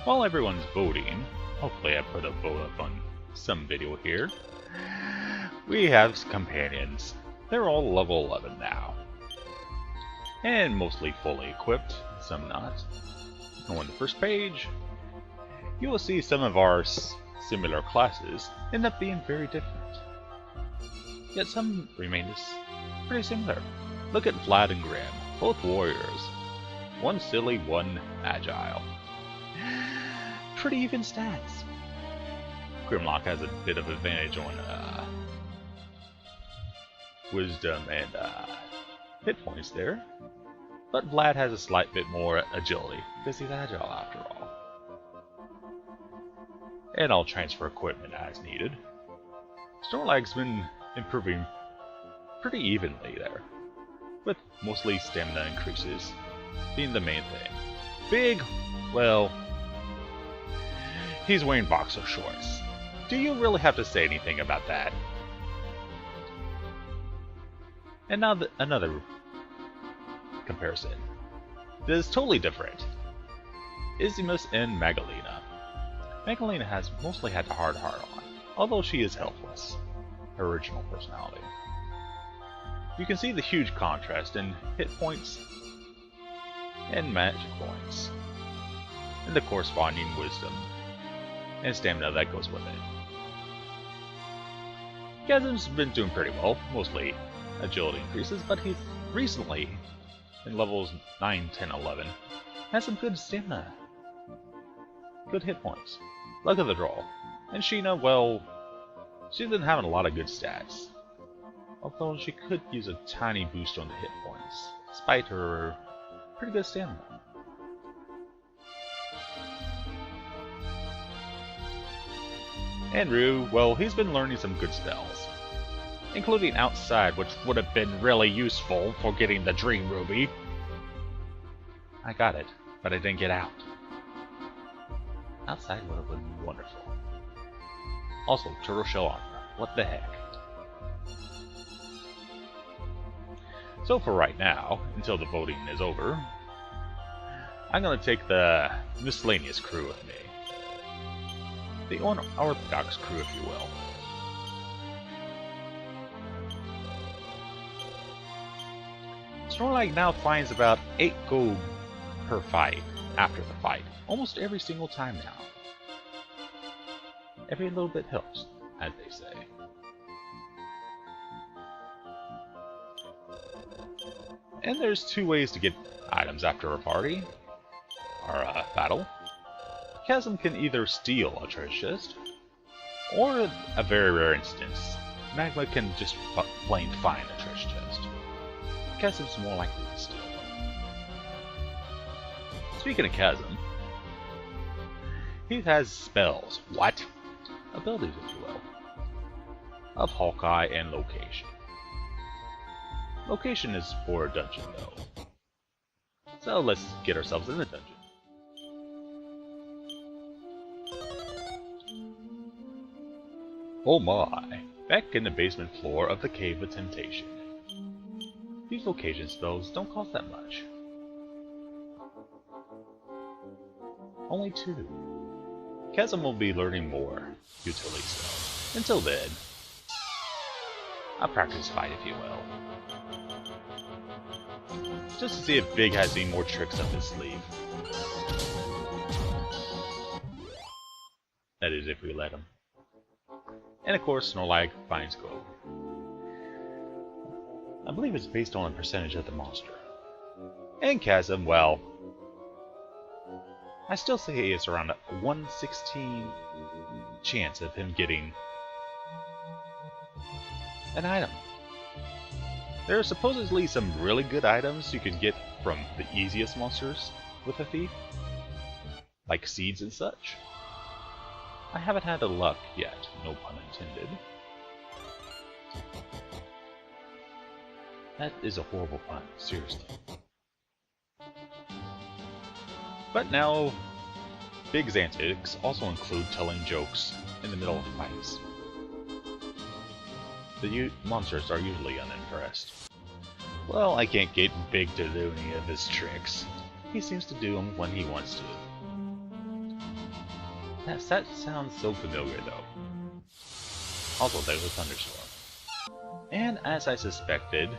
While everyone's voting, hopefully I put a vote up on some video here, we have companions. They're all level 11 now. And mostly fully equipped, some not. On the first page, you will see some of our similar classes end up being very different. Yet some remain pretty similar. Look at Vlad and Grim, both warriors. One silly, one agile. Pretty even stats. Grimlock has a bit of advantage on wisdom and hit points there, but Vlad has a slight bit more agility because he's agile after all. And I'll transfer equipment as needed. Snorlag's been improving pretty evenly there, with mostly stamina increases being the main thing. Big, well, he's wearing boxer shorts. Do you really have to say anything about that? And now another comparison. This is totally different. Izimus and Magalina. Magalina has mostly had a hard heart on, although she is helpless. Her original personality. You can see the huge contrast in hit points and magic points, and the corresponding wisdom and stamina that goes with it. Chasm's been doing pretty well, mostly agility increases, but he's recently, in levels 9, 10, 11, has some good stamina. Good hit points. Luck of the draw. And Sheena, well, she's been having a lot of good stats. Although she could use a tiny boost on the hit points, despite her pretty good stamina. And Rue, well, he's been learning some good spells, including Outside, which would have been really useful for getting the Dream Ruby. I got it, but I didn't get out. Outside would have been wonderful. Also, Turtle Shell Armor. What the heck? So for right now, until the voting is over, I'm going to take the miscellaneous crew with me. The unorthodox crew, if you will. Snorlag now finds about 8 gold per fight after the fight, almost every single time now. Every little bit helps, as they say. And there's 2 ways to get items after a party, or a battle. Chasm can either steal a treasure chest, or a very rare instance, Magma can just plain find a treasure chest. Chasm's more likely to steal them. Speaking of Chasm, he has spells. What? Abilities, if you will. Of Hawkeye and Location. Location is for a dungeon, though. So let's get ourselves in the dungeon. Oh my! Back in the basement floor of the Cave of Temptation. These location spells don't cost that much. Only 2. Chasm will be learning more utility spells. Until then, I'll practice fight, if you will. Just to see if Big has any more tricks up his sleeve. That is, if we let him. And of course, Snorlag finds gold. I believe it's based on a percentage of the monster. And Chasm, well, I still say it's around a 1/16 chance of him getting an item. There are supposedly some really good items you can get from the easiest monsters with a thief, like seeds and such. I haven't had the luck yet, no pun intended. That is a horrible pun, seriously. But now, Big's antics also include telling jokes in the middle of fights. The monsters are usually unimpressed. Well, I can't get Big to do any of his tricks. He seems to do them when he wants to. That sounds so familiar though. Also, there's a thunderstorm. And as I suspected,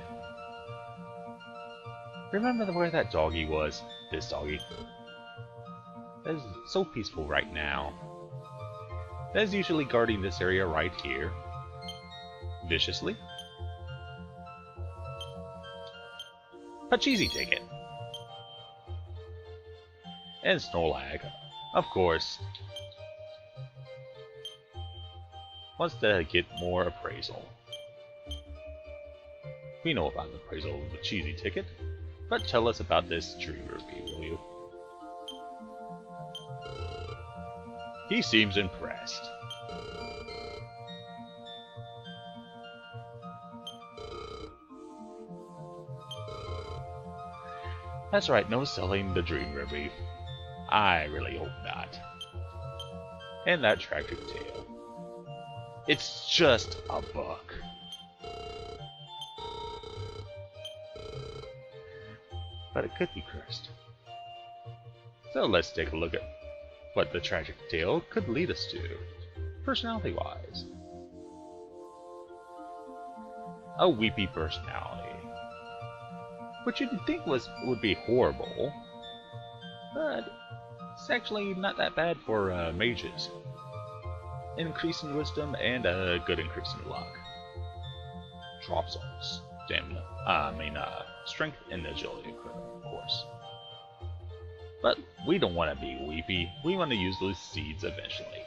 remember where that doggy was? This doggy. That is so peaceful right now. That is usually guarding this area right here. Viciously. Pachisi ticket. And Snorlag, of course. Wants to get more appraisal. We know about the appraisal of the cheesy ticket, but tell us about this dream rupee, will you? He seems impressed. That's right, no selling the dream rupee. I really hope not. And that tragic tale. It's just a book. But it could be cursed. So let's take a look at what the tragic tale could lead us to, personality-wise. A weepy personality. Which you'd think would be horrible, but it's actually not that bad for mages. Increase in wisdom and a good increase in luck. Drops on stamina, strength and agility, of course. But we don't want to be weepy. We want to use those seeds eventually.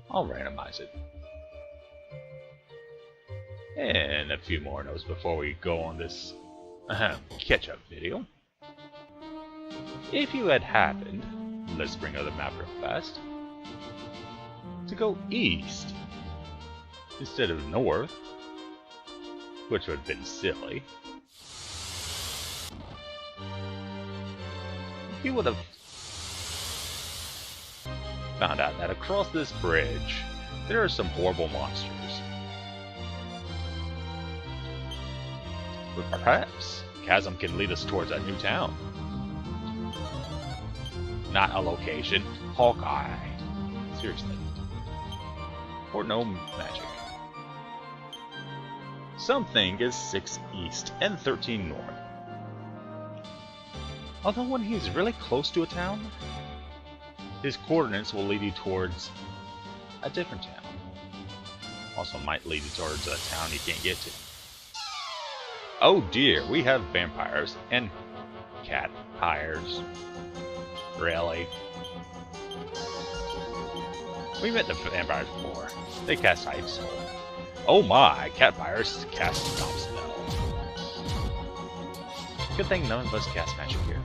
I'll randomize it. And a few more notes before we go on this catch-up video. If you had happened, let's bring up the map real fast, to go east instead of north, which would have been silly, you would have found out that across this bridge there are some horrible monsters. But perhaps Chasm can lead us towards a new town. Not a location. Hawkeye. Seriously. Or no magic. Something is 6 east and 13 north. Although when he's really close to a town, his coordinates will lead you towards a different town. Also might lead you towards a town you can't get to. Oh dear, we have vampires and cat-pyres. Really? We met the vampires before. They cast Ice Soul. Oh my, cat-pyres cast Stop Spell. Good thing none of us cast magic here.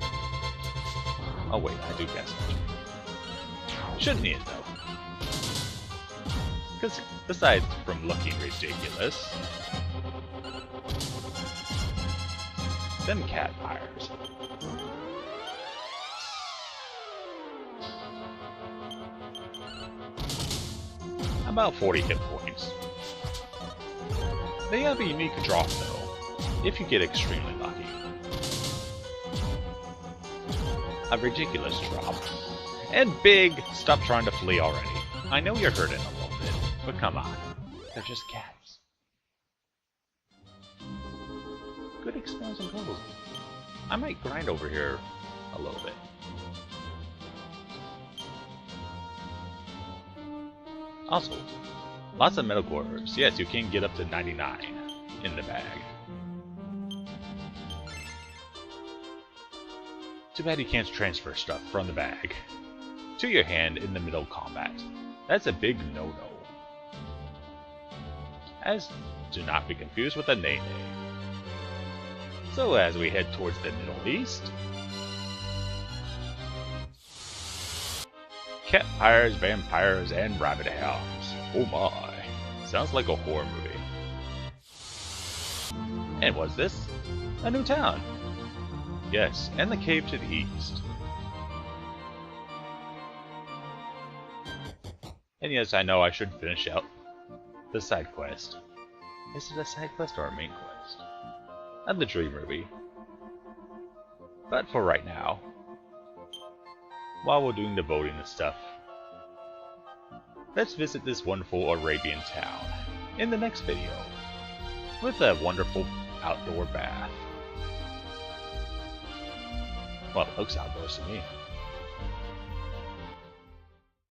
Oh wait, I do cast magic. Shouldn't need it though. Because besides from looking ridiculous, them cat-pyres. About 40 hit points. They have a unique drop though, if you get extremely lucky. A ridiculous drop. And big, stop trying to flee already. I know you're hurting a little bit, but come on. They're just cats. Good experience and goals. I might grind over here a little bit. Also, lots of medical orders. Yes, you can get up to 99 in the bag. Too bad you can't transfer stuff from the bag to your hand in the middle of combat. That's a big no-no. As do not be confused with a Nene. So as we head towards the Middle East, cat-pyres, vampires, and rabbit hounds. Oh my. Sounds like a horror movie. And what's this? A new town. Yes, and the cave to the east. And yes, I know I should finish out the side quest. Is it a side quest or a main quest? And the Dream Ruby. But for right now, while we're doing the voting and stuff, let's visit this wonderful Arabian town in the next video with a wonderful outdoor bath. Well, it looks outdoors to me.